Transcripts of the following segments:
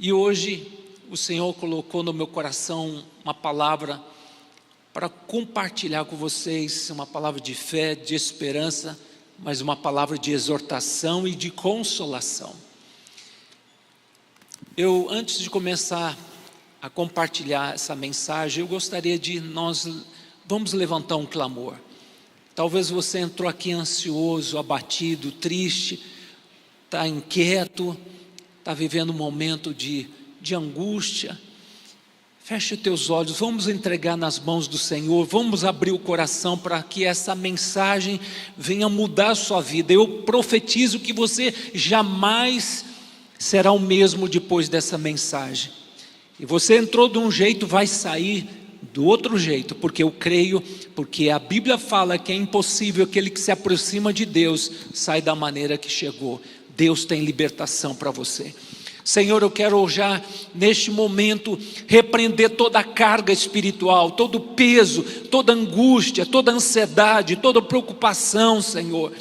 E hoje o Senhor colocou no meu coração uma palavra para compartilhar com vocês, uma palavra de fé, de esperança, mas uma palavra de exortação e de consolação. Antes de começar a compartilhar essa mensagem, eu gostaria vamos levantar um clamor. Talvez você entrou aqui ansioso, abatido, triste, está inquieto, está vivendo um momento de angústia. Feche os teus olhos, vamos entregar nas mãos do Senhor, vamos abrir o coração para que essa mensagem venha mudar a sua vida. Eu profetizo que você jamais será o mesmo depois dessa mensagem. E você entrou de um jeito, vai sair do outro jeito, porque eu creio, porque a Bíblia fala que é impossível aquele que se aproxima de Deus sai da maneira que chegou. Deus tem libertação para você. Senhor, eu quero já neste momento repreender toda a carga espiritual, todo o peso, toda a angústia, toda a ansiedade, toda a preocupação, Senhor.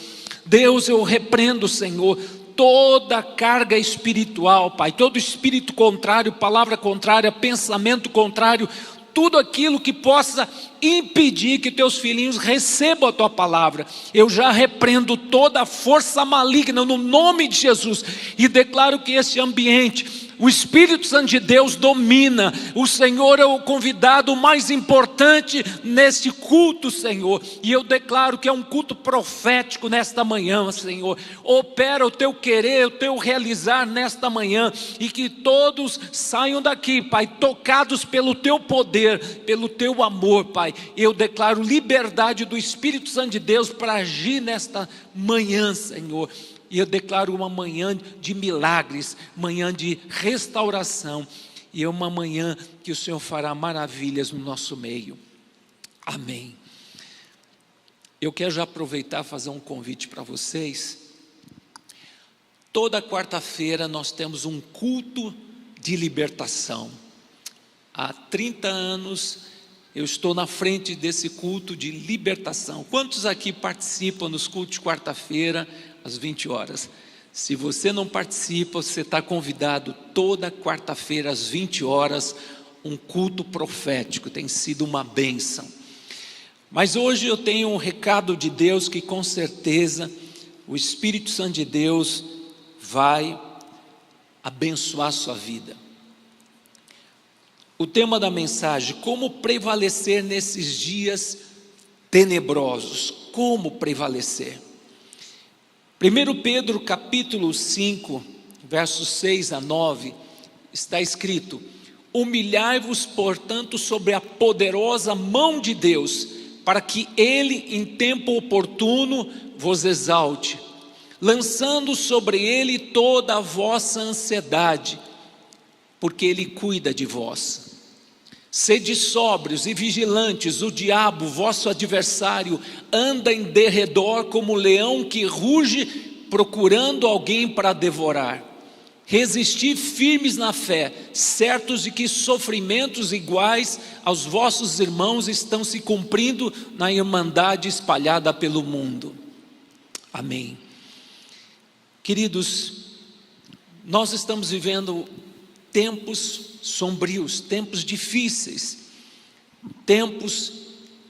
Deus, eu repreendo, Senhor, toda a carga espiritual, Pai, todo espírito contrário, palavra contrária, pensamento contrário, tudo aquilo que possa impedir que teus filhinhos recebam a tua palavra. Eu já repreendo toda a força maligna no nome de Jesus e declaro que esse ambiente, o Espírito Santo de Deus domina. O Senhor é o convidado mais importante neste culto, Senhor, e eu declaro que é um culto profético nesta manhã, Senhor. Opera o teu querer, o teu realizar nesta manhã, e que todos saiam daqui, Pai, tocados pelo teu poder, pelo teu amor, Pai. Eu declaro liberdade do Espírito Santo de Deus para agir nesta manhã, Senhor. E eu declaro uma manhã de milagres, manhã de restauração, e é uma manhã que o Senhor fará maravilhas no nosso meio. Amém. Eu quero já aproveitar e fazer um convite para vocês. Toda quarta-feira nós temos um culto de libertação. Há 30 anos eu estou na frente desse culto de libertação. Quantos aqui participam dos cultos de quarta-feira às 20 horas? Se você não participa, você está convidado toda quarta-feira às 20 horas, um culto profético, tem sido uma bênção. Mas hoje eu tenho um recado de Deus que com certeza o Espírito Santo de Deus vai abençoar a sua vida. O tema da mensagem: como prevalecer nesses dias tenebrosos. Como prevalecer? 1 Pedro capítulo 5, versos 6 a 9, está escrito: humilhai-vos, portanto, sobre a poderosa mão de Deus, para que Ele, em tempo oportuno, vos exalte, lançando sobre Ele toda a vossa ansiedade, porque Ele cuida de vós. Sede sóbrios e vigilantes, o diabo, vosso adversário, anda em derredor como leão que ruge, procurando alguém para devorar. Resisti firmes na fé, certos de que sofrimentos iguais aos vossos irmãos estão se cumprindo na irmandade espalhada pelo mundo. Amém. Queridos, nós estamos vivendo tempos sombrios, tempos difíceis, tempos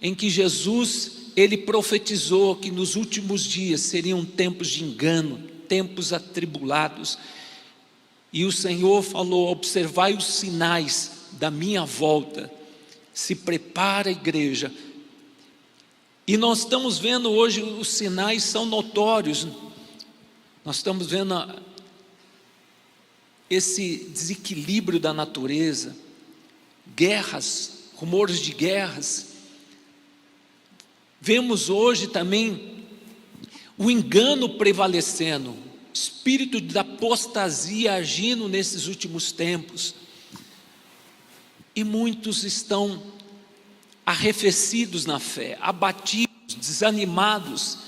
em que Jesus, Ele profetizou que nos últimos dias seriam tempos de engano, tempos atribulados, e o Senhor falou: observai os sinais da minha volta, se prepara a igreja. E nós estamos vendo hoje, os sinais são notórios, nós estamos vendo esse desequilíbrio da natureza, guerras, rumores de guerras. Vemos hoje também o engano prevalecendo, espírito da apostasia agindo nesses últimos tempos, e muitos estão arrefecidos na fé, abatidos, desanimados,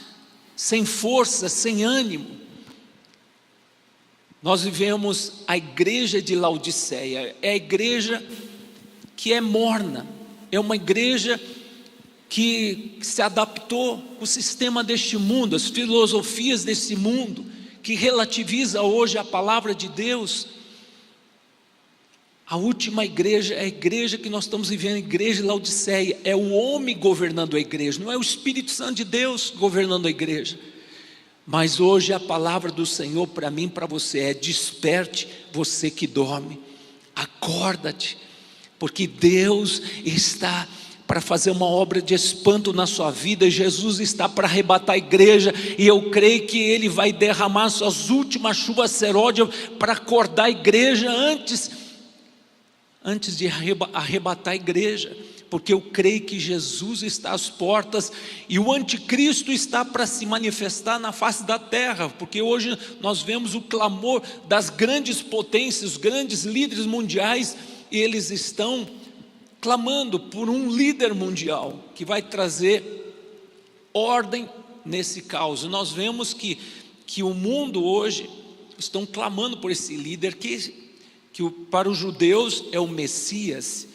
sem força, sem ânimo. Nós vivemos a igreja de Laodiceia, é a igreja que é morna, é uma igreja que se adaptou ao sistema deste mundo, às filosofias desse mundo, que relativiza hoje a palavra de Deus. A última igreja é a igreja que nós estamos vivendo, a igreja de Laodiceia. É o homem governando a igreja, não é o Espírito Santo de Deus governando a igreja. Mas hoje a palavra do Senhor para mim e para você é: desperte você que dorme, acorda-te, porque Deus está para fazer uma obra de espanto na sua vida. Jesus está para arrebatar a igreja, e eu creio que Ele vai derramar suas últimas chuvas seródias para acordar a igreja antes de arrebatar a igreja, porque eu creio que Jesus está às portas, e o anticristo está para se manifestar na face da terra, porque hoje nós vemos o clamor das grandes potências, os grandes líderes mundiais, e eles estão clamando por um líder mundial, que vai trazer ordem nesse caos. Nós vemos que o mundo hoje estão clamando por esse líder, que para os judeus é o Messias,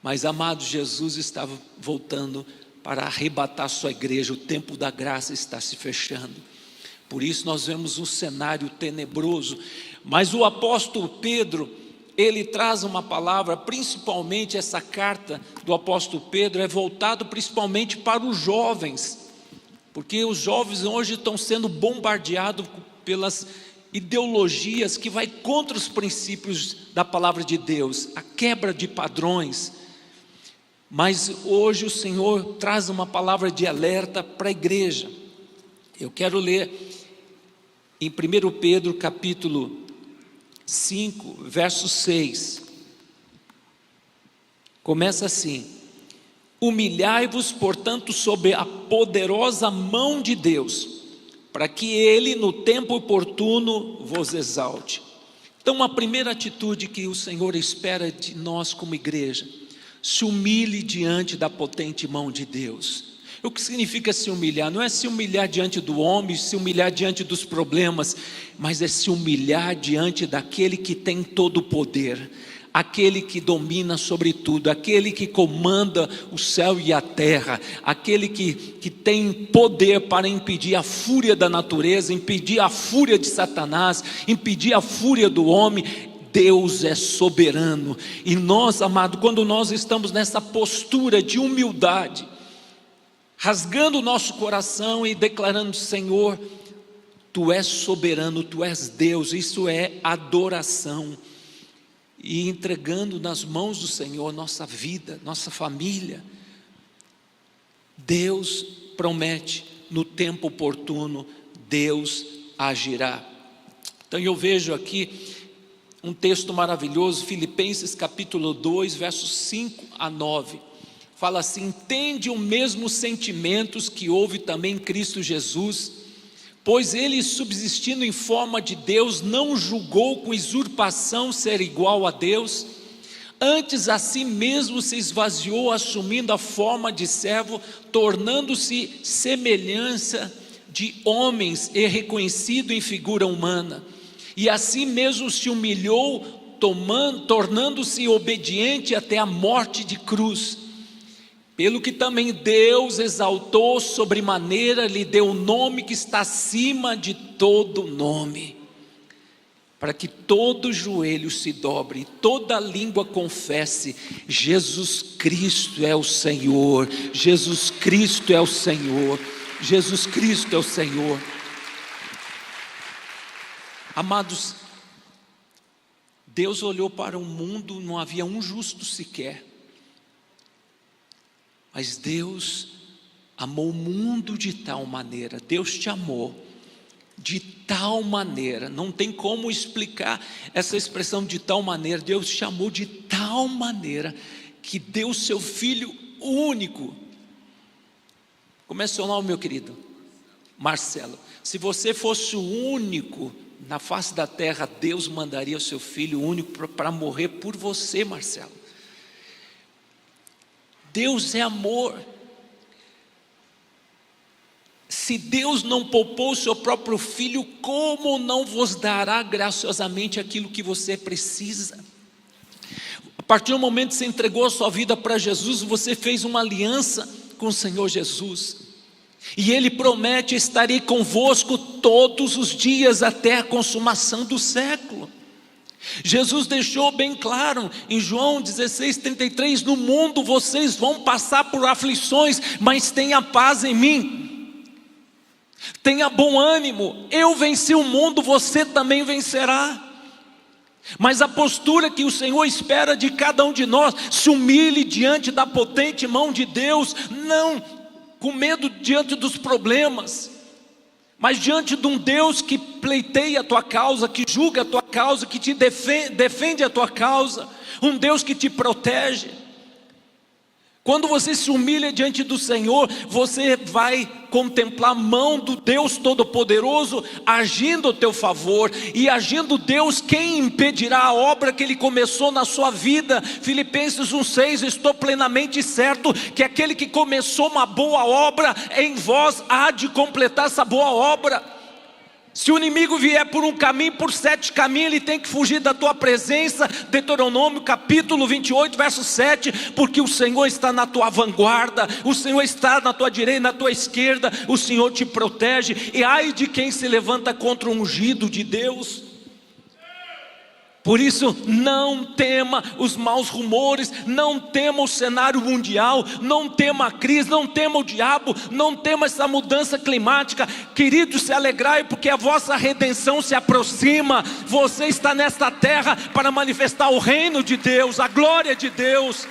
mas amado, Jesus estava voltando para arrebatar sua igreja. O tempo da graça está se fechando, por isso nós vemos um cenário tenebroso. Mas o apóstolo Pedro, ele traz uma palavra, principalmente essa carta do apóstolo Pedro é voltado principalmente para os jovens, porque os jovens hoje estão sendo bombardeados pelas ideologias que vai contra os princípios da palavra de Deus, a quebra de padrões. Mas hoje o Senhor traz uma palavra de alerta para a igreja. Eu quero ler em 1 Pedro capítulo 5, verso 6. Começa assim: humilhai-vos, portanto, sob a poderosa mão de Deus, para que Ele no tempo oportuno vos exalte. Então, a primeira atitude que o Senhor espera de nós como igreja: se humilhe diante da potente mão de Deus. O que significa se humilhar? Não é se humilhar diante do homem, se humilhar diante dos problemas, mas é se humilhar diante daquele que tem todo o poder, aquele que domina sobre tudo, aquele que comanda o céu e a terra, aquele que tem poder para impedir a fúria da natureza, impedir a fúria de Satanás, impedir a fúria do homem. Deus é soberano, e nós, amado, quando nós estamos nessa postura de humildade, rasgando o nosso coração e declarando: Senhor, Tu és soberano, Tu és Deus, isso é adoração, e entregando nas mãos do Senhor nossa vida, nossa família, Deus promete, no tempo oportuno, Deus agirá. Então eu vejo aqui um texto maravilhoso, Filipenses capítulo 2, versos 5 a 9, fala assim: tende o mesmo sentimentos que houve também em Cristo Jesus, pois Ele, subsistindo em forma de Deus, não julgou com usurpação ser igual a Deus, antes a si mesmo se esvaziou, assumindo a forma de servo, tornando-se semelhança de homens e reconhecido em figura humana, e assim mesmo se humilhou, tornando-se obediente até a morte de cruz. Pelo que também Deus exaltou sobremaneira, lhe deu o nome que está acima de todo nome, para que todo joelho se dobre e toda língua confesse: Jesus Cristo é o Senhor, Jesus Cristo é o Senhor, Jesus Cristo é o Senhor. Amados, Deus olhou para o mundo, não havia um justo sequer, mas Deus amou o mundo de tal maneira, Deus te amou de tal maneira, não tem como explicar essa expressão de tal maneira. Deus te amou de tal maneira que deu seu Filho único. Como é seu nome, meu querido? Marcelo. Se você fosse o único na face da terra, Deus mandaria o seu Filho único para morrer por você, Marcelo. Deus é amor. Se Deus não poupou o seu próprio Filho, como não vos dará graciosamente aquilo que você precisa? A partir do momento que você entregou a sua vida para Jesus, você fez uma aliança com o Senhor Jesus, e Ele promete: estarei convosco todos os dias até a consumação do século. Jesus deixou bem claro em João 16:33: no mundo vocês vão passar por aflições, mas tenha paz em mim, tenha bom ânimo, eu venci o mundo, você também vencerá. Mas a postura que o Senhor espera de cada um de nós: se humilhe diante da potente mão de Deus, não com medo diante dos problemas, mas diante de um Deus que pleiteia a tua causa, que julga a tua causa, que te defende a tua causa, um Deus que te protege. Quando você se humilha diante do Senhor, você vai contemplar a mão do Deus Todo-Poderoso agindo a teu favor. E agindo Deus, quem impedirá a obra que Ele começou na sua vida? Filipenses 1,6: estou plenamente certo que aquele que começou uma boa obra em vós há de completar essa boa obra. Se o inimigo vier por um caminho, por 7 caminhos, ele tem que fugir da tua presença. Deuteronômio capítulo 28, verso 7: porque o Senhor está na tua vanguarda, o Senhor está na tua direita, na tua esquerda, o Senhor te protege. E ai de quem se levanta contra o ungido de Deus. Por isso, não tema os maus rumores, não tema o cenário mundial, não tema a crise, não tema o diabo, não tema essa mudança climática. Queridos, se alegrai, porque a vossa redenção se aproxima. Você está nesta terra para manifestar o reino de Deus, a glória de Deus.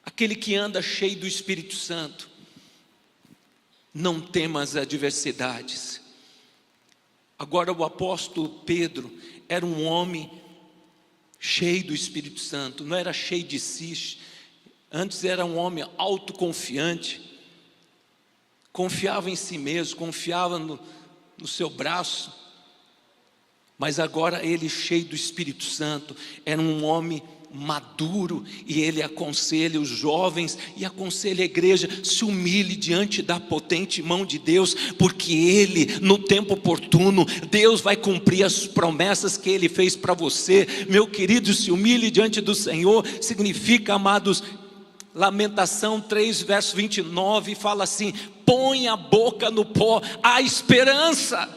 Aquele que anda cheio do Espírito Santo não tema as adversidades. Agora, o apóstolo Pedro era um homem cheio do Espírito Santo, não era cheio de si. Antes era um homem autoconfiante, confiava em si mesmo, confiava no seu braço. Mas agora ele, cheio do Espírito Santo, era um homem maduro, e ele aconselha os jovens e aconselha a igreja: se humilhe diante da potente mão de Deus, porque Ele, no tempo oportuno, Deus vai cumprir as promessas que Ele fez para você. Meu querido, se humilhe diante do Senhor, significa, amados, Lamentação 3, verso 29, fala assim: põe a boca no pó, há esperança.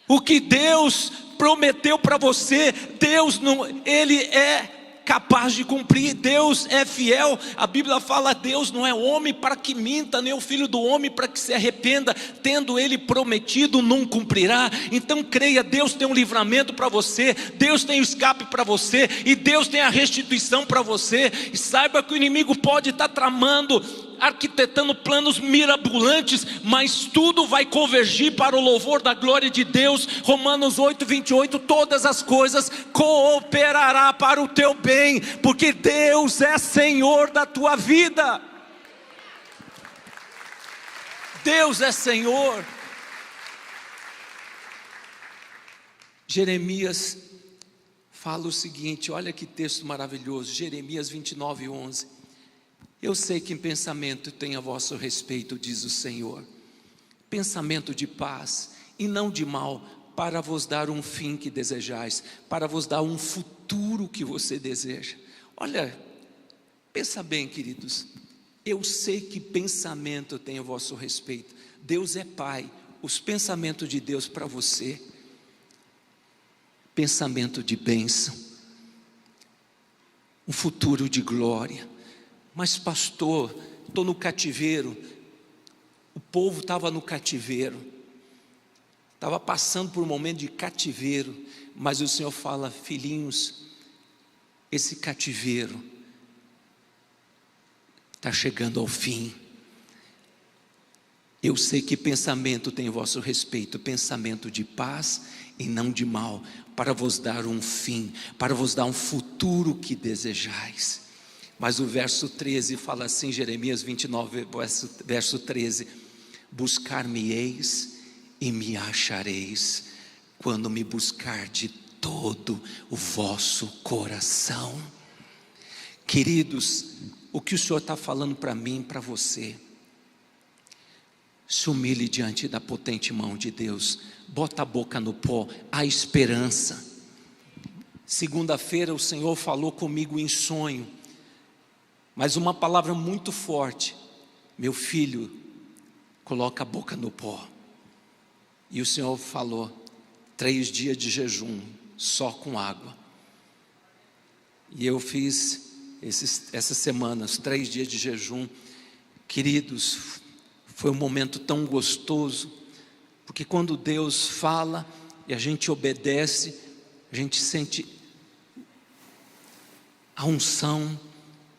O que Deus prometeu para você, Deus não, Ele é capaz de cumprir. Deus é fiel. A Bíblia fala: Deus não é homem para que minta, nem o filho do homem para que se arrependa. Tendo Ele prometido, não cumprirá. Então creia, Deus tem um livramento para você, Deus tem o escape para você, e Deus tem a restituição para você. E saiba que o inimigo pode estar tramando, arquitetando planos mirabolantes, mas tudo vai convergir para o louvor da glória de Deus. Romanos 8, 28: todas as coisas cooperará para o teu bem, porque Deus é Senhor da tua vida. Deus é Senhor. Jeremias fala o seguinte, olha que texto maravilhoso, Jeremias 29, 11: eu sei que em pensamento tenho a vosso respeito, diz o Senhor, pensamento de paz e não de mal, para vos dar um fim que desejais, para vos dar um futuro que você deseja. Olha, pensa bem, queridos, eu sei que pensamento tenho a vosso respeito. Deus é Pai, os pensamentos de Deus para você, pensamento de bênção, um futuro de glória. Mas pastor, estou no cativeiro. O povo estava no cativeiro, estava passando por um momento de cativeiro, mas o Senhor fala: filhinhos, esse cativeiro está chegando ao fim. Eu sei que pensamento tem a vosso respeito, pensamento de paz e não de mal, para vos dar um fim, para vos dar um futuro que desejais. Mas o verso 13 fala assim, Jeremias 29, verso 13: buscar-me-eis e me achareis, quando me buscar de todo o vosso coração. Queridos, o que o Senhor está falando para mim, para você: se humilhe diante da potente mão de Deus, bota a boca no pó, há esperança. Segunda-feira o Senhor falou comigo em sonho, mas uma palavra muito forte: meu filho, coloca a boca no pó. E o Senhor falou, 3 dias de jejum, só com água. E eu fiz essas semanas, 3 dias de jejum. Queridos, foi um momento tão gostoso, porque quando Deus fala e a gente obedece, a gente sente a unção,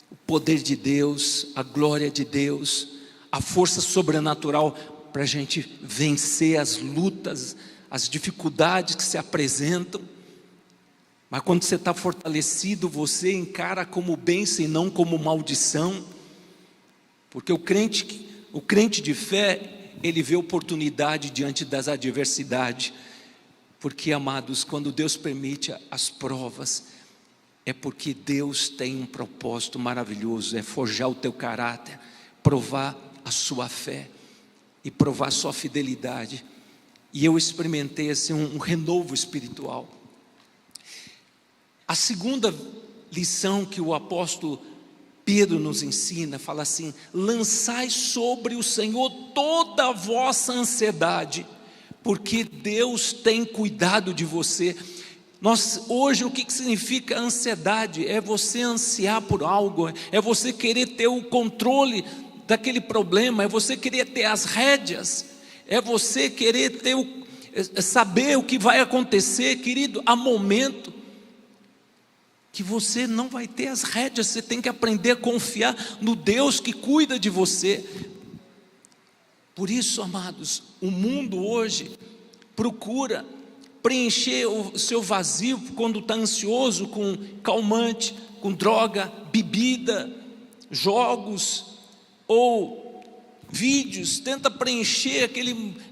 o poder de Deus, a glória de Deus, a força sobrenatural para a gente vencer as lutas, as dificuldades que se apresentam. Mas quando você está fortalecido, você encara como bênção e não como maldição, porque o crente de fé, ele vê oportunidade diante das adversidades, porque, amados, quando Deus permite as provas, é porque Deus tem um propósito maravilhoso, é forjar o teu caráter, provar a sua fé e provar a sua fidelidade. E eu experimentei assim um renovo espiritual. A segunda lição que o apóstolo Pedro nos ensina, fala assim: lançai sobre o Senhor toda a vossa ansiedade, porque Deus tem cuidado de você. Hoje o que significa ansiedade? É você ansiar por algo, é você querer ter o controle daquele problema, é você querer ter as rédeas, é você querer saber o que vai acontecer. Querido, há momento que você não vai ter as rédeas, você tem que aprender a confiar no Deus que cuida de você. Por isso, amados, o mundo hoje procura preencher o seu vazio quando está ansioso com calmante, com droga, bebida, jogos ou vídeos, tenta preencher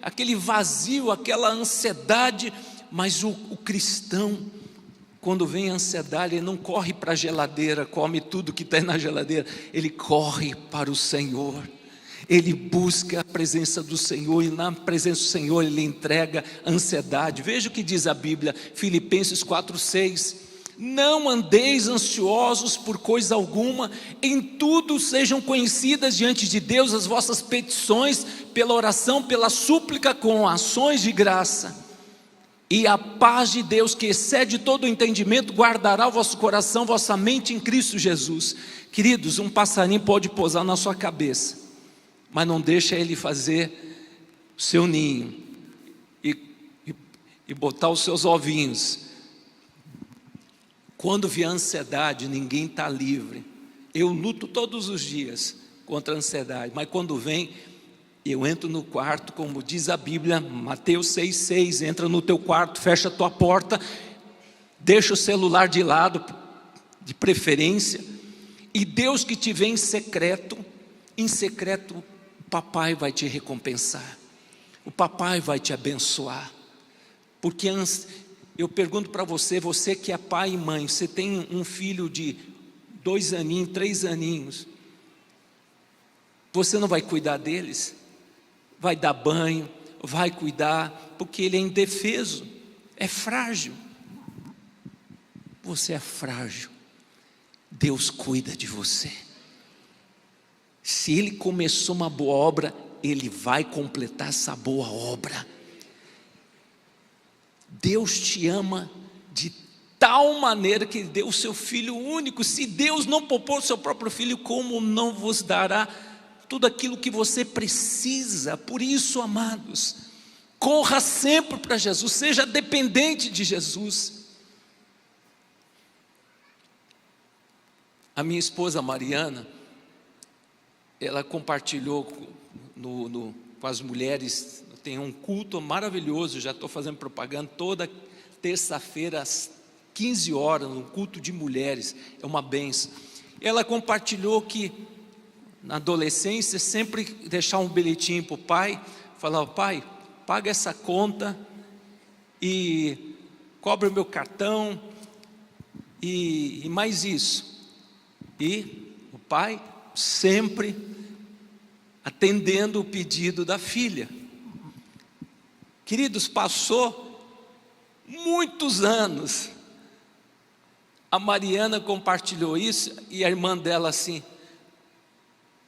aquele vazio, aquela ansiedade. Mas o cristão, quando vem a ansiedade, ele não corre para a geladeira, come tudo que tem na geladeira, ele corre para o Senhor, ele busca a presença do Senhor, e na presença do Senhor ele entrega a ansiedade. Veja o que diz a Bíblia, Filipenses 4:6, não andeis ansiosos por coisa alguma, em tudo sejam conhecidas diante de Deus as vossas petições, pela oração, pela súplica, com ações de graça. E a paz de Deus, que excede todo o entendimento, guardará o vosso coração, vossa mente em Cristo Jesus. Queridos, um passarinho pode pousar na sua cabeça, mas não deixa ele fazer o seu ninho e botar os seus ovinhos. Quando vier a ansiedade, ninguém está livre. Eu luto todos os dias contra a ansiedade, mas quando vem, eu entro no quarto, como diz a Bíblia, Mateus 6,6, entra no teu quarto, fecha a tua porta, deixa o celular de lado, de preferência, e Deus que te vê em secreto, o papai vai te recompensar, o papai vai te abençoar. Porque eu pergunto para você, você que é pai e mãe, você tem um filho de 2 aninhos, 3 aninhos, você não vai cuidar deles? Vai dar banho, vai cuidar, porque ele é indefeso, é frágil. Você é frágil, Deus cuida de você. Se Ele começou uma boa obra, Ele vai completar essa boa obra. Deus te ama de tal maneira que Ele deu o seu Filho único. Se Deus não poupou o seu próprio Filho, como não vos dará tudo aquilo que você precisa? Por isso, amados, corra sempre para Jesus, seja dependente de Jesus. A minha esposa Mariana, ela compartilhou com as mulheres, tem um culto maravilhoso, já estou fazendo propaganda, toda terça-feira às 15 horas, um culto de mulheres, é uma bênção. Ela compartilhou que na adolescência, sempre deixar um bilhetinho para o pai, falar: pai, paga essa conta e cobra o meu cartão e mais isso. E o pai sempre atendendo o pedido da filha. Queridos, passou muitos anos, a Mariana compartilhou isso, e a irmã dela assim: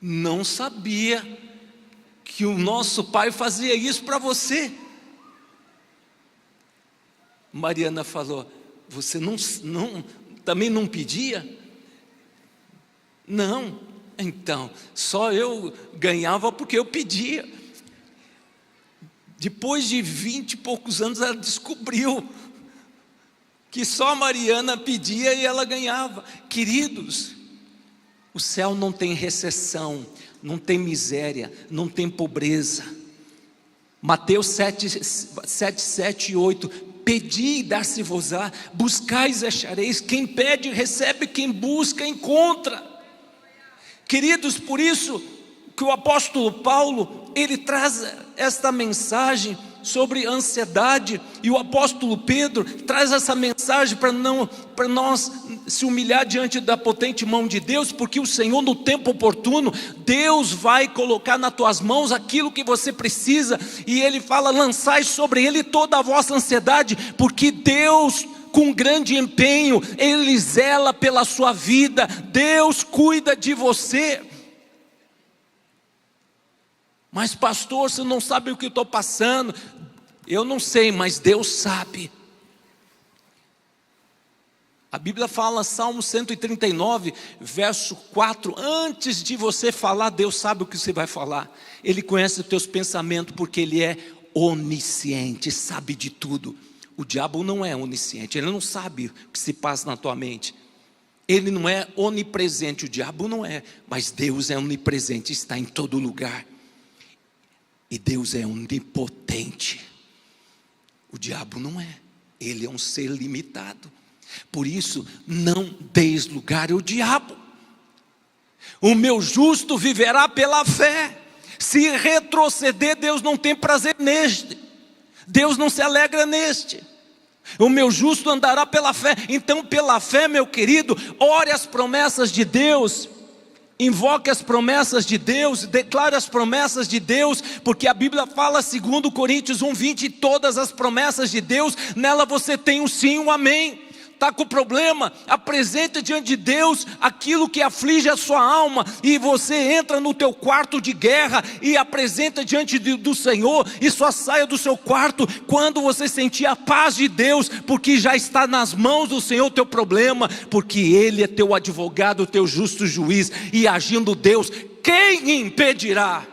não sabia que o nosso pai fazia isso para você. Mariana falou: você também não pedia? Não, então, só eu ganhava porque eu pedia. Depois de 20 e poucos anos, ela descobriu que só a Mariana pedia e ela ganhava. Queridos, o céu não tem recessão, não tem miséria, não tem pobreza. Mateus 7, e 8: pedi e dar-se-vos-á, buscais e achareis, quem pede recebe, quem busca encontra. Queridos, por isso que o apóstolo Paulo, ele traz esta mensagem sobre ansiedade, e o apóstolo Pedro traz essa mensagem para nós se humilhar diante da potente mão de Deus, porque o Senhor, no tempo oportuno, Deus vai colocar nas tuas mãos aquilo que você precisa, e ele fala: lançai sobre ele toda a vossa ansiedade, porque Deus, com grande empenho, Ele zela pela sua vida, Deus cuida de você. Mas pastor, você não sabe o que eu estou passando. Eu não sei, mas Deus sabe. A Bíblia fala, Salmo 139, verso 4, antes de você falar, Deus sabe o que você vai falar. Ele conhece os teus pensamentos, porque Ele é onisciente, sabe de tudo. O diabo não é onisciente, ele não sabe o que se passa na tua mente. Ele não é onipresente, o diabo não é, mas Deus é onipresente, está em todo lugar. E Deus é onipotente. O diabo não é, ele é um ser limitado. Por isso, não deis lugar ao diabo. O meu justo viverá pela fé. Se retroceder, Deus não tem prazer neste. Deus não se alegra neste. O meu justo andará pela fé. Então, pela fé, meu querido, ore as promessas de Deus, invoque as promessas de Deus, declare as promessas de Deus, porque a Bíblia fala, segundo Coríntios 1:20, todas as promessas de Deus, nela você tem um sim, um amém. Está com problema, apresenta diante de Deus aquilo que aflige a sua alma, e você entra no teu quarto de guerra e apresenta diante do Senhor, e só saia do seu quarto quando você sentir a paz de Deus, porque já está nas mãos do Senhor o teu problema, porque Ele é teu advogado, teu justo juiz, e agindo Deus, quem impedirá?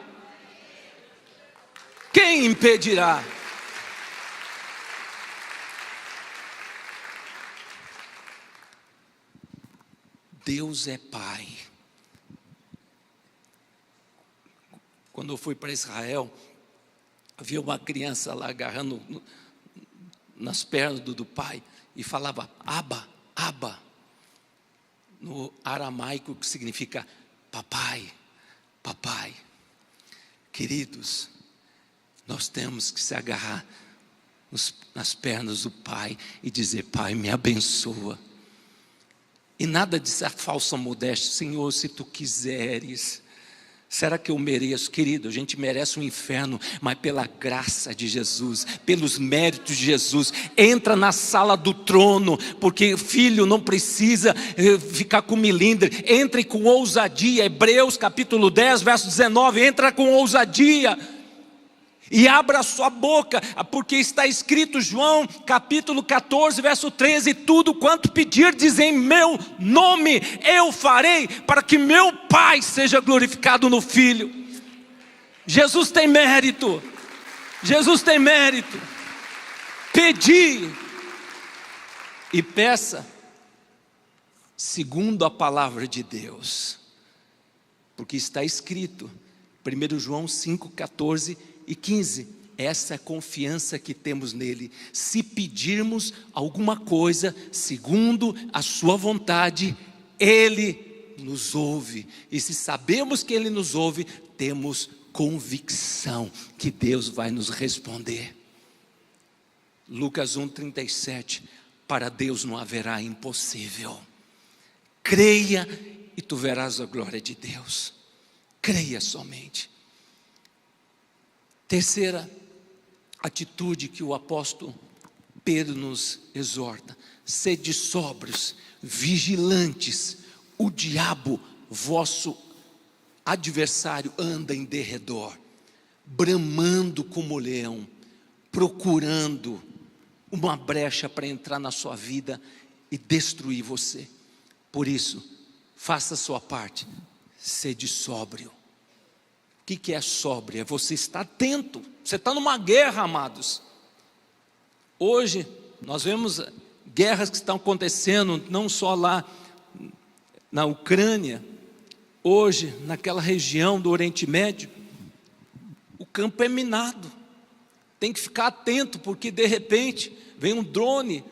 Quem impedirá? Deus é Pai. Quando eu fui para Israel, havia uma criança lá agarrando nas pernas do pai e falava Abba, Abba, no aramaico, que significa papai, papai. Queridos, nós temos que se agarrar nas pernas do Pai e dizer: Pai, me abençoa. E nada de falsa modéstia. Senhor, se tu quiseres, será que eu mereço? Querido, a gente merece um inferno, mas pela graça de Jesus, pelos méritos de Jesus, entra na sala do trono, porque filho não precisa ficar com milindre, entre com ousadia. Hebreus capítulo 10, verso 19, entra com ousadia. E abra a sua boca, porque está escrito, João capítulo 14, verso 13, tudo quanto pedirdes em meu nome, eu farei, para que meu Pai seja glorificado no Filho. Jesus tem mérito, Jesus tem mérito. Pedi e peça segundo a palavra de Deus, porque está escrito, 1 João 5, 14 e 15, essa é a confiança que temos nele. Se pedirmos alguma coisa segundo a sua vontade, ele nos ouve. E se sabemos que ele nos ouve, temos convicção que Deus vai nos responder. Lucas 1:37, para Deus não haverá impossível. Creia e tu verás a glória de Deus. Creia somente. Terceira atitude que o apóstolo Pedro nos exorta: sede sóbrios, vigilantes, o diabo, vosso adversário, anda em derredor, bramando como leão, procurando uma brecha para entrar na sua vida e destruir você. Por isso, faça a sua parte, sede sóbrio. O que é sóbrio? É você estar atento. Você está numa guerra, amados. Hoje, nós vemos guerras que estão acontecendo, não só lá na Ucrânia, hoje, naquela região do Oriente Médio, o campo é minado. Tem que ficar atento, porque de repente vem um drone.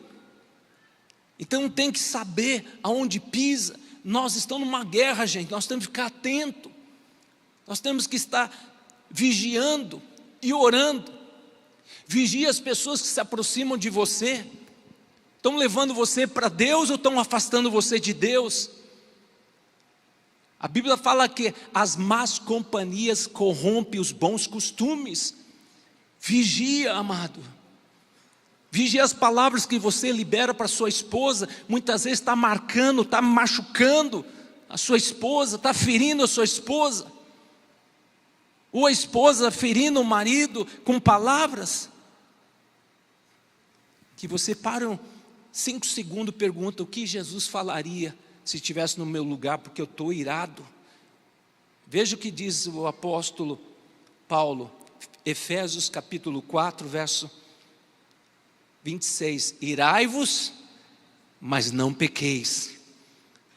Então tem que saber aonde pisa. Nós estamos numa guerra, gente, nós temos que ficar atento. Nós temos que estar vigiando e orando. Vigie as pessoas que se aproximam de você. Estão levando você para Deus ou estão afastando você de Deus? A Bíblia fala que as más companhias corrompem os bons costumes. Vigia, amado. Vigia as palavras que você libera para sua esposa. Muitas vezes está marcando, está machucando a sua esposa, está ferindo a sua esposa. Ou a esposa ferindo o marido com palavras. Que você para 5 segundos e pergunta: o que Jesus falaria se estivesse no meu lugar, porque eu estou irado? Veja o que diz o apóstolo Paulo, Efésios capítulo 4, verso 26. Irai-vos, mas não pequeis.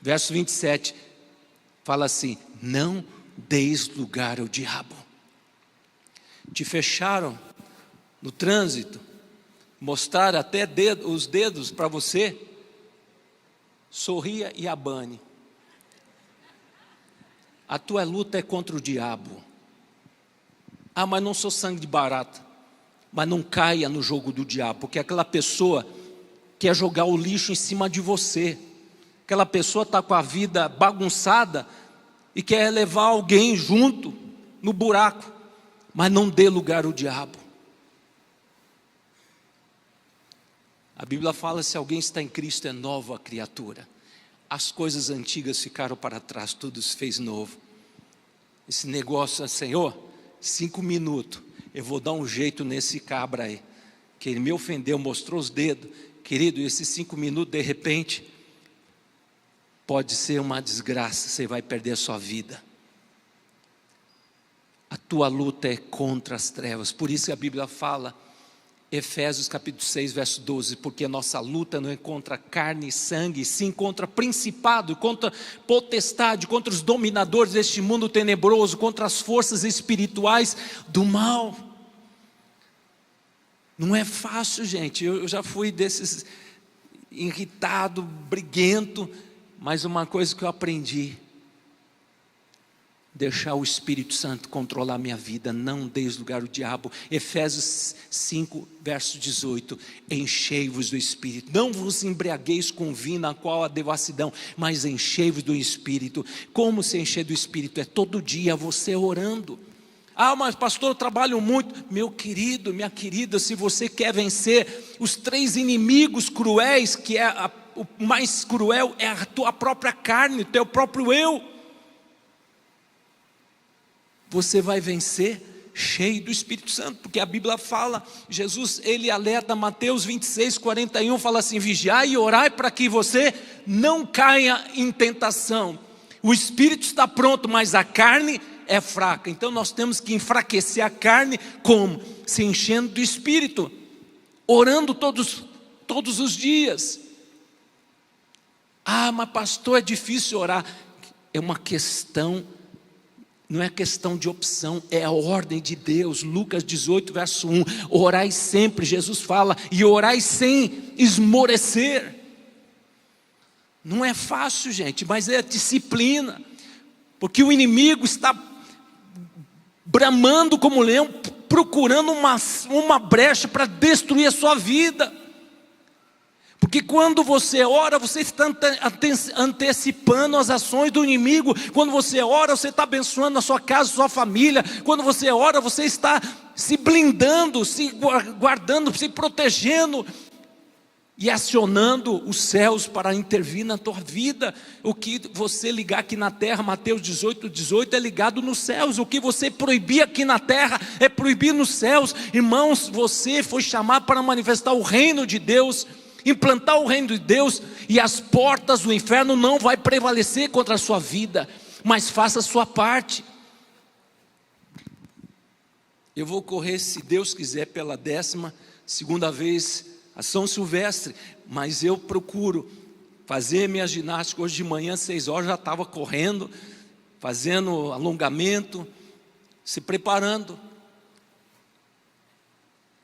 Verso 27, fala assim: não deis lugar ao diabo. Te fecharam no trânsito, mostraram até os dedos para você, sorria e abane. A tua luta é contra o diabo. Ah, mas não sou sangue de barata. Mas não caia no jogo do diabo, porque aquela pessoa quer jogar o lixo em cima de você. Aquela pessoa está com a vida bagunçada e quer levar alguém junto no buraco. Mas não dê lugar ao diabo. A Bíblia fala: se alguém está em Cristo, é nova criatura. As coisas antigas ficaram para trás, tudo se fez novo. Esse negócio, Senhor, 5 minutos, eu vou dar um jeito nesse cabra aí, que ele me ofendeu, mostrou os dedos. Querido, esses 5 minutos, de repente, pode ser uma desgraça, você vai perder a sua vida. A tua luta é contra as trevas. Por isso que a Bíblia fala, Efésios capítulo 6, verso 12, porque a nossa luta não é contra carne e sangue, sim contra principado, contra potestade, contra os dominadores deste mundo tenebroso, contra as forças espirituais do mal. Não é fácil, gente. Eu já fui desses irritado, briguento, mas uma coisa que eu aprendi: deixar o Espírito Santo controlar a minha vida, não deis lugar ao diabo. Efésios 5, verso 18, enchei-vos do Espírito, não vos embriagueis com vinho, na qual há devassidão, mas enchei-vos do Espírito. Como se encher do Espírito? É todo dia você orando. Ah, mas pastor, eu trabalho muito. Meu querido, minha querida, se você quer vencer os 3 inimigos cruéis, que o mais cruel é a tua própria carne, o teu próprio eu, você vai vencer cheio do Espírito Santo, porque a Bíblia fala, Jesus, ele alerta, Mateus 26, 41, fala assim: vigiai e orai para que você não caia em tentação. O Espírito está pronto, mas a carne é fraca. Então nós temos que enfraquecer a carne, como? Se enchendo do Espírito, orando todos os dias. Ah, mas pastor, é difícil orar. É uma questão, não é questão de opção, é a ordem de Deus. Lucas 18, verso 1, orai sempre, Jesus fala, e orai sem esmorecer. Não é fácil, gente, mas é disciplina, porque o inimigo está bramando como leão, procurando uma brecha para destruir a sua vida. Porque quando você ora, você está antecipando as ações do inimigo. Quando você ora, você está abençoando a sua casa, a sua família. Quando você ora, você está se blindando, se guardando, se protegendo. e acionando os céus para intervir na tua vida. O que você ligar aqui na terra, Mateus 18:18, é ligado nos céus. O que você proibir aqui na terra é proibir nos céus. Irmãos, você foi chamado para manifestar o reino de Deus, implantar o reino de Deus, e as portas do inferno não vai prevalecer contra a sua vida, mas faça a sua parte. Eu vou correr, se Deus quiser, pela 12ª vez a São Silvestre, mas eu procuro fazer minha ginástica. Hoje de manhã, 6 horas, já estava correndo, fazendo alongamento, se preparando.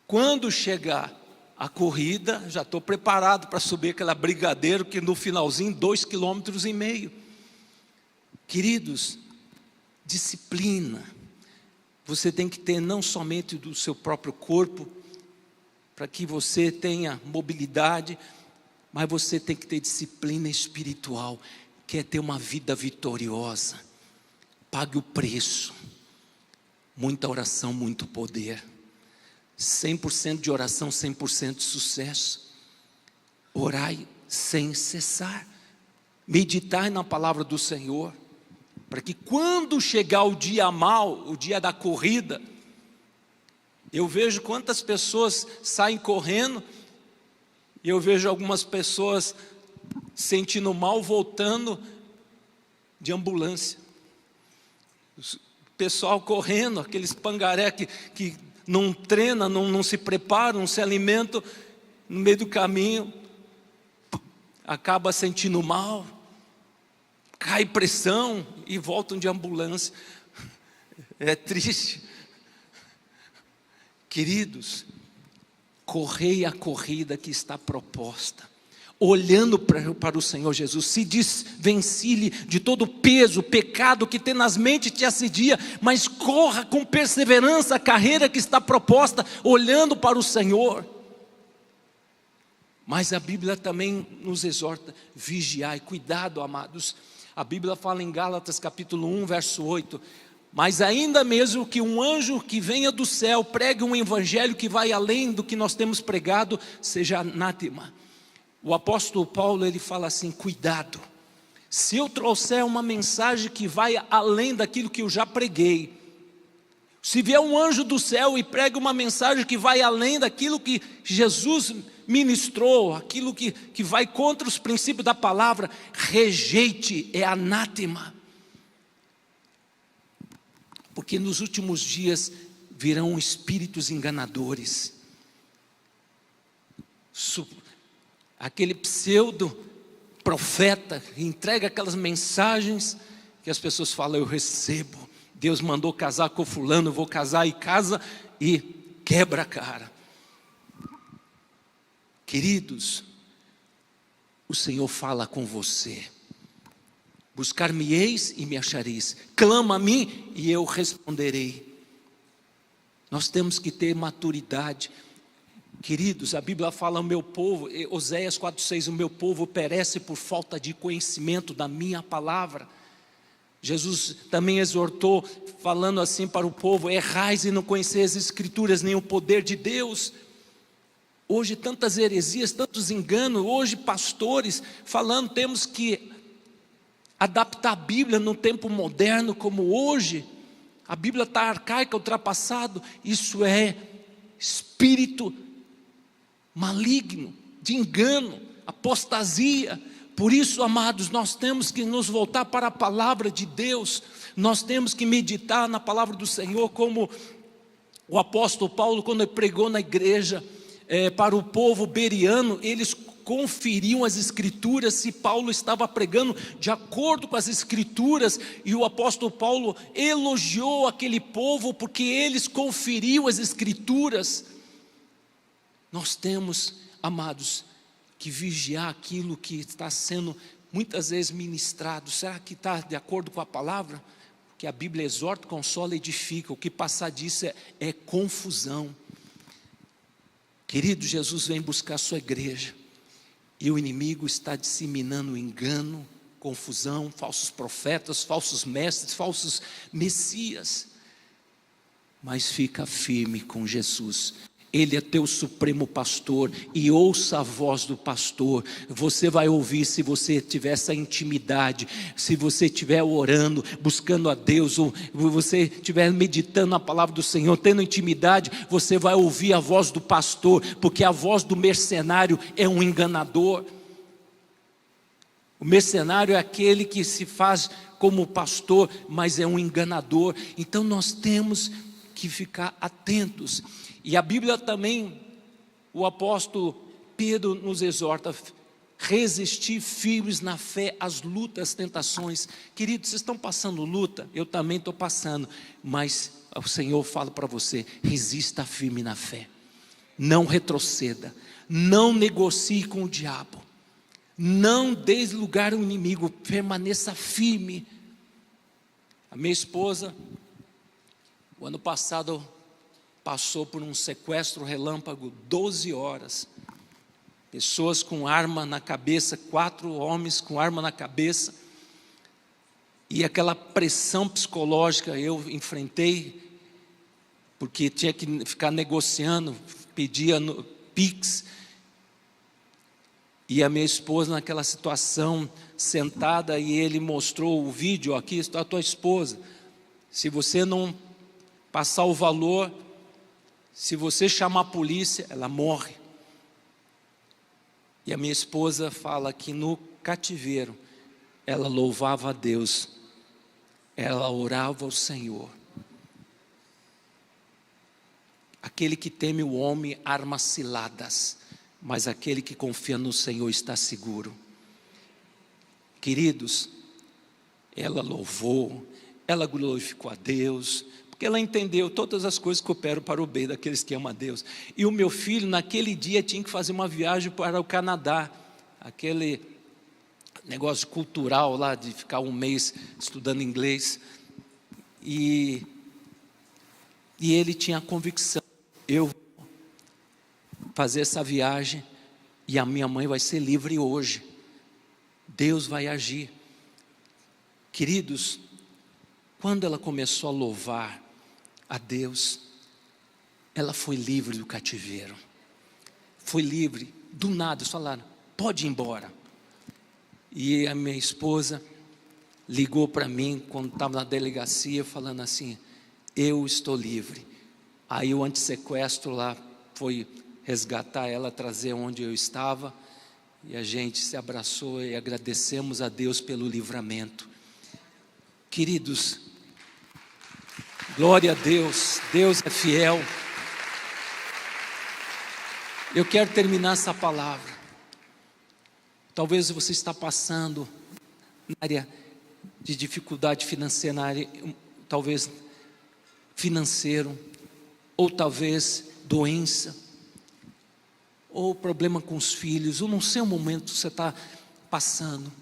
Quando chegar a corrida, já estou preparado para subir aquela brigadeiro, que no finalzinho, 2,5 km. Queridos, disciplina, você tem que ter não somente do seu próprio corpo, para que você tenha mobilidade, mas você tem que ter disciplina espiritual, que é ter uma vida vitoriosa. Pague o preço. Muita oração, muito poder. 100% de oração, 100% de sucesso. Orai sem cessar. Meditai na palavra do Senhor, para que quando chegar o dia mau, o dia da corrida, eu vejo quantas pessoas saem correndo, e eu vejo algumas pessoas sentindo mal, voltando de ambulância. O pessoal correndo, aqueles pangaré que não treinam, não se preparam, não se alimentam, no meio do caminho, acaba sentindo mal, cai pressão e voltam de ambulância. É triste. Queridos, correi a corrida que está proposta, olhando para o Senhor Jesus. Se desvencilhe de todo o peso, pecado que tenazmente te assedia, mas corra com perseverança a carreira que está proposta, olhando para o Senhor. Mas a Bíblia também nos exorta: vigiai, cuidado, amados. A Bíblia fala em Gálatas capítulo 1, verso 8: mas ainda mesmo que um anjo que venha do céu pregue um evangelho que vai além do que nós temos pregado, seja anátema. O apóstolo Paulo, ele fala assim: cuidado, se eu trouxer uma mensagem que vai além daquilo que eu já preguei, se vier um anjo do céu e prega uma mensagem que vai além daquilo que Jesus ministrou, aquilo que vai contra os princípios da palavra, rejeite, é anátema. Porque nos últimos dias virão espíritos enganadores, aquele pseudo profeta que entrega aquelas mensagens que as pessoas falam: eu recebo, Deus mandou casar com fulano, eu vou casar, e casa e quebra a cara. Queridos, o Senhor fala com você: buscar-me-eis e me achareis, clama a mim e eu responderei. Nós temos que ter maturidade. Queridos, a Bíblia fala: o meu povo, Oséias 4,6, o meu povo perece por falta de conhecimento da minha palavra. Jesus também exortou, falando assim para o povo: errais e não conheceis as Escrituras, nem o poder de Deus. Hoje tantas heresias, tantos enganos, hoje pastores falando, temos que adaptar a Bíblia no tempo moderno como hoje. A Bíblia está arcaica, ultrapassado. Isso é espírito maligno, de engano, apostasia. Por isso, amados, nós temos que nos voltar para a palavra de Deus. Nós temos que meditar na palavra do Senhor, como o apóstolo Paulo, quando ele pregou na igreja, para o povo bereano, eles conferiam as escrituras, se Paulo estava pregando de acordo com as escrituras, e o apóstolo Paulo elogiou aquele povo, porque eles conferiam as escrituras. Nós temos, amados, que vigiar aquilo que está sendo muitas vezes ministrado. Será que está de acordo com a palavra? Porque a Bíblia exorta, consola e edifica. O que passar disso é confusão. Querido, Jesus vem buscar a sua igreja, e o inimigo está disseminando engano, confusão, falsos profetas, falsos mestres, falsos messias. Mas fica firme com Jesus. Ele é teu supremo pastor, e ouça a voz do pastor. Você vai ouvir se você tiver essa intimidade, se você estiver orando, buscando a Deus, ou você estiver meditando na palavra do Senhor, tendo intimidade, você vai ouvir a voz do pastor, porque a voz do mercenário é um enganador. O mercenário é aquele que se faz como pastor, mas é um enganador. Então nós temos que ficar atentos. E a Bíblia também, o apóstolo Pedro nos exorta: resistir firmes na fé às lutas, tentações. Queridos, vocês estão passando luta? Eu também estou passando, mas o Senhor fala para você: resista firme na fé, não retroceda, não negocie com o diabo, não dê lugar ao inimigo, permaneça firme. A minha esposa, o ano passado, passou por um sequestro relâmpago, 12 horas, pessoas com arma na cabeça, 4 homens com arma na cabeça, e aquela pressão psicológica eu enfrentei, porque tinha que ficar negociando, pedia no Pix, e a minha esposa naquela situação, sentada, e ele mostrou o vídeo: aqui está a tua esposa, se você não passar o valor, se você chamar a polícia, ela morre. E a minha esposa fala que no cativeiro, ela louvava a Deus, ela orava ao Senhor. Aquele que teme o homem arma ciladas, mas aquele que confia no Senhor está seguro. Queridos, ela louvou, ela glorificou a Deus, porque ela entendeu todas as coisas que operam para o bem daqueles que amam a Deus. E o meu filho, naquele dia, tinha que fazer uma viagem para o Canadá, aquele negócio cultural lá, de ficar um mês estudando inglês, e ele tinha a convicção: eu vou fazer essa viagem, e a minha mãe vai ser livre hoje, Deus vai agir. Queridos, quando ela começou a louvar a Deus, ela foi livre do cativeiro, foi livre, do nada, eles falaram: pode ir embora. E a minha esposa ligou para mim, quando estava na delegacia, falando assim: eu estou livre. Aí o antissequestro lá foi resgatar ela, trazer onde eu estava, e a gente se abraçou e agradecemos a Deus pelo livramento. Queridos, glória a Deus, Deus é fiel. Eu quero terminar essa palavra. Talvez você está passando na área de dificuldade financeira, na área, talvez financeiro, ou talvez doença, ou problema com os filhos, ou não sei o momento que você está passando,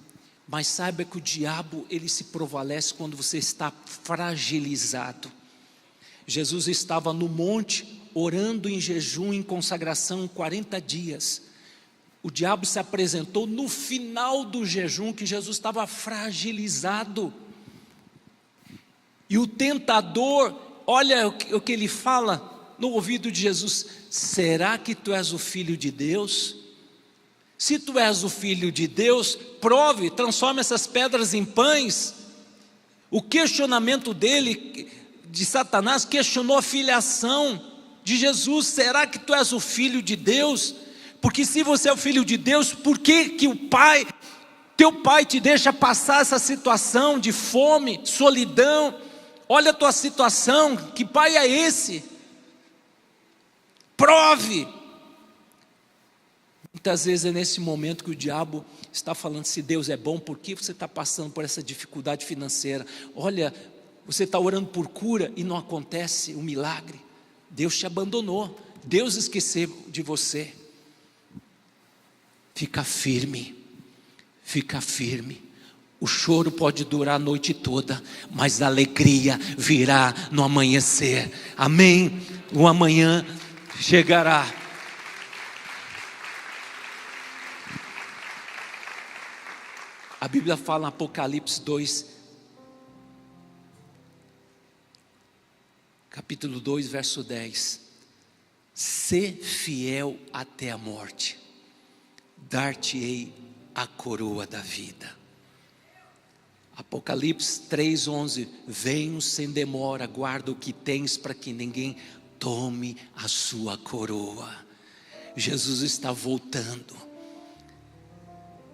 mas saiba que o diabo, ele se prevalece quando você está fragilizado. Jesus estava no monte, orando em jejum, em consagração, 40 dias. O diabo se apresentou no final do jejum, que Jesus estava fragilizado. E o tentador, olha o que ele fala no ouvido de Jesus: será que tu és o Filho de Deus? Se tu és o Filho de Deus, prove, transforma essas pedras em pães. O questionamento dele, de Satanás, questionou a filiação de Jesus: será que tu és o Filho de Deus? Porque se você é o Filho de Deus, por que que teu pai te deixa passar essa situação de fome, solidão? Olha a tua situação, que pai é esse? Prove. Muitas vezes é nesse momento que o diabo está falando: se Deus é bom, por que você está passando por essa dificuldade financeira? Olha, você está orando por cura e não acontece o milagre. Deus te abandonou, Deus esqueceu de você. Fica firme, fica firme. O choro pode durar a noite toda, mas a alegria virá no amanhecer. Amém? O amanhã chegará. A Bíblia fala em Apocalipse 2, capítulo 2, verso 10: Sê fiel até a morte, dar-te-ei a coroa da vida. Apocalipse 3:11, venho sem demora, guarda o que tens para que ninguém tome a sua coroa. Jesus está voltando.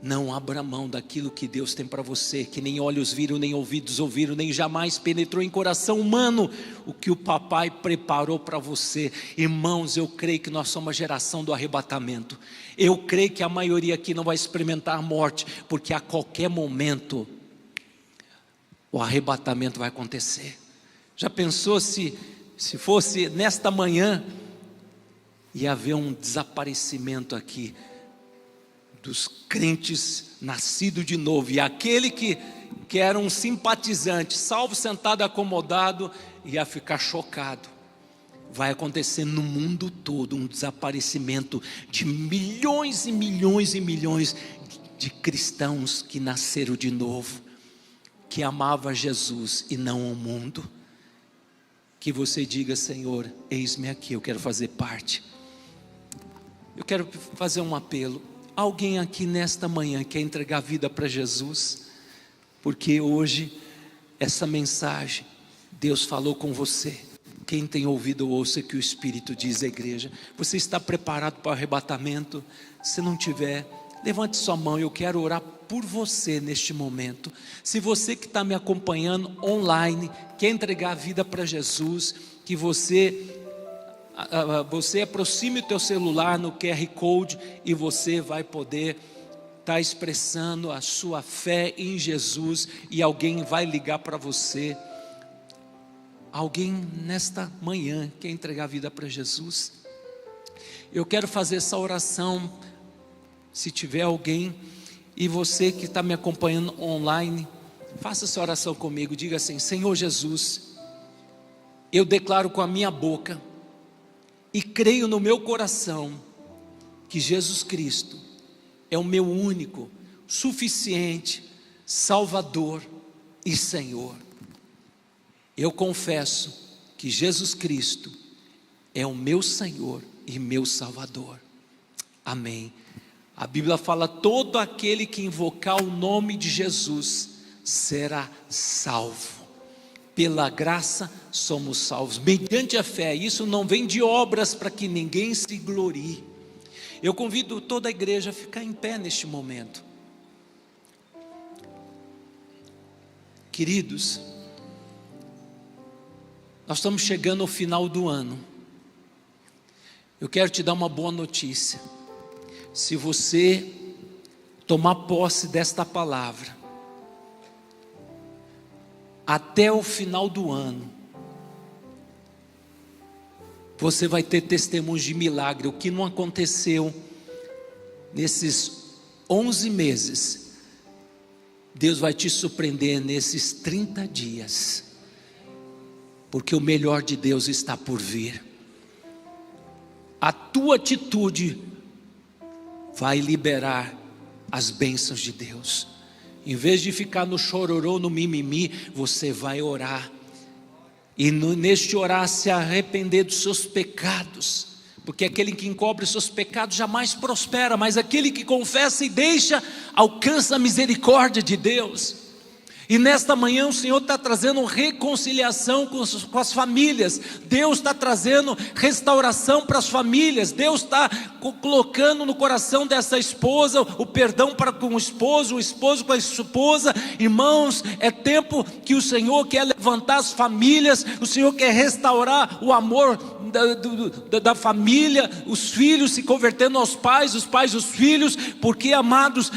Não abra mão daquilo que Deus tem para você, que nem olhos viram, nem ouvidos ouviram, nem jamais penetrou em coração humano o que o papai preparou para você. Irmãos, eu creio que nós somos a geração do arrebatamento. Eu creio que a maioria aqui não vai experimentar a morte, porque a qualquer momento o arrebatamento vai acontecer. Já pensou se fosse nesta manhã, ia haver um desaparecimento aqui dos crentes nascidos de novo, e aquele que era um simpatizante, salvo, sentado, acomodado, ia ficar chocado. Vai acontecer no mundo todo um desaparecimento de milhões e milhões e milhões de cristãos que nasceram de novo, que amavam Jesus e não o mundo. Que você diga: Senhor, eis-me aqui, eu quero fazer parte. Eu quero fazer um apelo. Alguém aqui nesta manhã quer entregar a vida para Jesus? Porque hoje essa mensagem Deus falou com você. Quem tem ouvido, ouça que o Espírito diz à igreja. Você está preparado para o arrebatamento? Se não tiver, levante sua mão, eu quero orar por você neste momento. Se você que está me acompanhando online quer entregar a vida para Jesus, que você aproxime o teu celular no QR Code e você vai poder estar expressando a sua fé em Jesus, e alguém vai ligar para você. Alguém nesta manhã quer entregar a vida para Jesus? Eu quero fazer essa oração. Se tiver alguém, e você que está me acompanhando online, faça essa oração comigo. Diga assim: Senhor Jesus, eu declaro com a minha boca e creio no meu coração que Jesus Cristo é o meu único, suficiente Salvador e Senhor. Eu confesso que Jesus Cristo é o meu Senhor e meu Salvador. Amém. A Bíblia fala: todo aquele que invocar o nome de Jesus será salvo. Pela graça somos salvos, mediante a fé. Isso não vem de obras para que ninguém se glorie. Eu convido toda a igreja a ficar em pé neste momento. Queridos, nós estamos chegando ao final do ano. Eu quero te dar uma boa notícia. Se você tomar posse desta palavra, até o final do ano, você vai ter testemunhos de milagre. O que não aconteceu nesses 11 meses, Deus vai te surpreender nesses 30 dias, porque o melhor de Deus está por vir. A tua atitude vai liberar as bênçãos de Deus. Em vez de ficar no chororô, no mimimi, você vai orar. E neste orar se arrepender dos seus pecados. Porque aquele que encobre os seus pecados jamais prospera, mas aquele que confessa e deixa, alcança a misericórdia de Deus. E nesta manhã o Senhor está trazendo reconciliação com as famílias. Deus está trazendo restauração para as famílias. Deus está colocando no coração dessa esposa o perdão para com o esposo com a esposa. Irmãos, é tempo que o Senhor quer levantar as famílias. O Senhor quer restaurar o amor da família, os filhos se convertendo aos pais, os pais aos filhos. Porque, amados,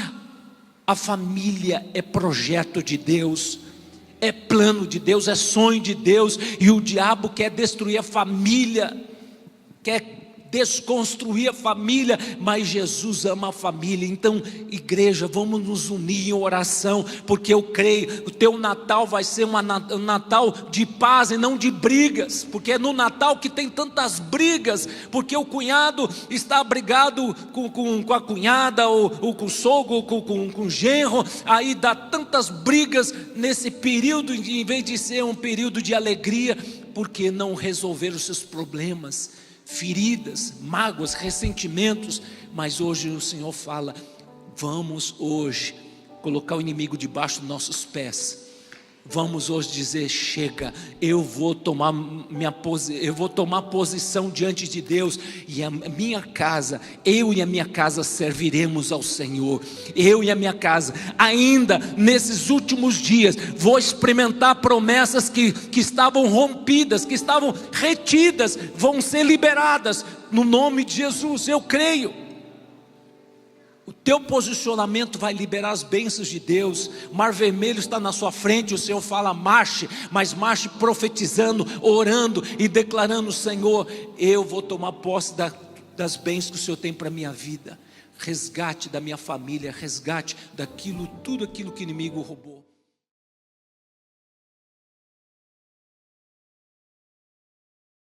a família é projeto de Deus, é plano de Deus, é sonho de Deus. E o diabo quer destruir a família, quer desconstruir a família, mas Jesus ama a família. Então, igreja, vamos nos unir em oração, porque eu creio o teu Natal vai ser um Natal de paz e não de brigas, porque é no Natal que tem tantas brigas, porque o cunhado está brigado com a cunhada, ou com o sogro, com o genro, aí dá tantas brigas nesse período, em vez de ser um período de alegria. Porque não resolver os seus problemas. feridas, mágoas, ressentimentos, mas hoje o Senhor fala: vamos hoje colocar o inimigo debaixo dos nossos pés. Vamos hoje dizer: chega, eu vou tomar posição diante de Deus, e a minha casa, eu e a minha casa serviremos ao Senhor. Eu e a minha casa, ainda nesses últimos dias, vou experimentar promessas que estavam rompidas, que estavam retidas, vão ser liberadas, no nome de Jesus, eu creio. O teu posicionamento vai liberar as bênçãos de Deus. Mar Vermelho está na sua frente, o Senhor fala: marche, mas marche profetizando, orando e declarando: Senhor, eu vou tomar posse das bênçãos que o Senhor tem para a minha vida. Resgate da minha família, resgate tudo aquilo que o inimigo roubou.